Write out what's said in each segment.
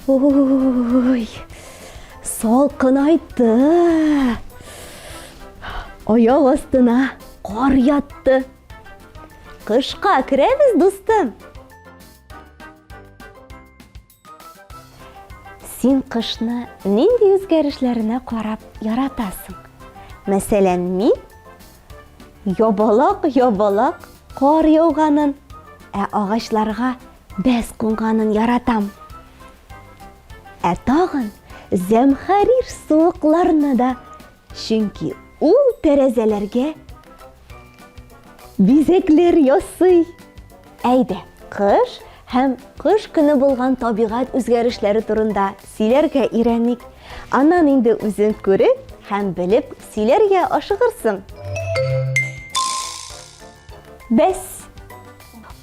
Ой, салкынайтты. Аяк астына кар ятты. Кышка кирәбез, дустым. Син кышны нинди үзгәрешләренә карап яратасың? Мәсәлән, мин ябалак кар яуганын, агачларга бәз кунганын яратам. Тагын зәмхәрир суыкларны да, чөнки ул тәрәзәләргә бизәкләр ясый. Әйдә, кыш һәм кыш көне булган табигать үзгәрешләре турында сөйләргә өйрәник. Аннан инде үзең күреп һәм белеп сөйләргә ашыгырсың. Бәс,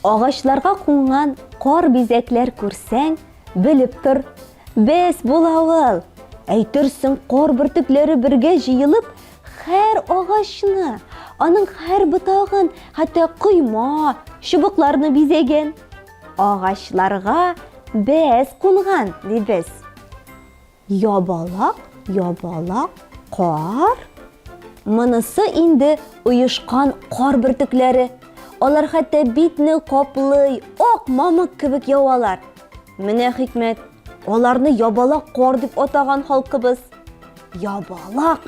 агачларга кунган кар бизәкләр күрсәң, белеп тор. Бәс була ул. Әйтерсең, кар бөртекләре бергә җыелып, һәр агачны, аның һәр ботагын, хәтта койма, чыбыкларны бизәгән. Агачларга бәз кунган дибез. Ябалак кар. Монысы инде уешкан кар бөртекләре. Алар хәтта битне каплый, ак мамык кебек явалар. Менә хикмәт. Аларны ябалак кар дип атаган халкыбыз. Ябалак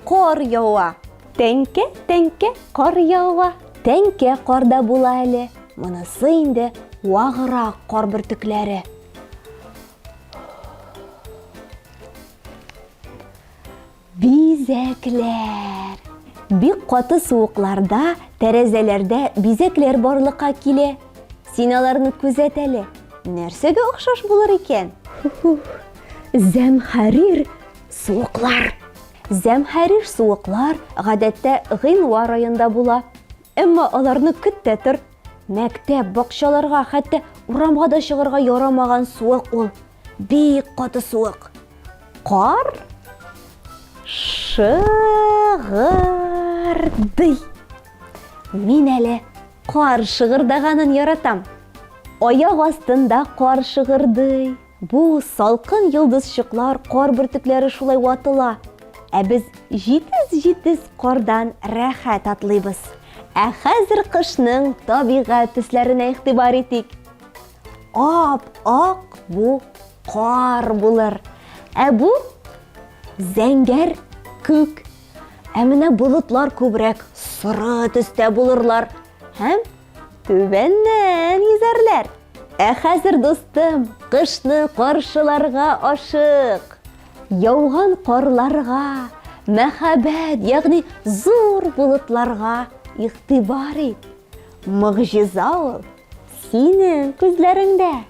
кар ява. Тәңкә кар ява. Тәңкә карда була әле. Монысы инде вагырак кар бөртекләре. Бизәкләр. Бик каты суыкларда, тәрәзәләрдә бизәкләр барлыкка килә. Син аларны күзәт әле. Нәрсәгә охшаш булыр икән? Зәмхәрир суыклар. Зәмхәрир суыклар гадәттә гыйнвар аенда була. Әмма аларны көттә тор. Мәктәп, бакчаларга, хәтта урамга да чыгарга ярамаган суык ул. Бик каты суык. Кар шыгырдый. Мин әле кар шыгырдаганын яратам. Аяк астында кар шыгырдый. Бу салкын йылдызчыклар кар бөртекләре шулай ватыла. Без җитез кардан рәхәт атлыйбыз. Хәзер кышның табигать төсләренә игътибар итик. Ап-ак бу кар булыр. Бу зәңгәр күк. Менә болытлар күбрәк сары төстә булырлар. Һәм түбәннән йөзәрләр. Хәзер, дустым, кышны каршыларга ашык. Яуган карларга, мәхәббәт, ягъни зур болытларга игътибар ит. Мөгъҗиза ул синең күзләреңдә.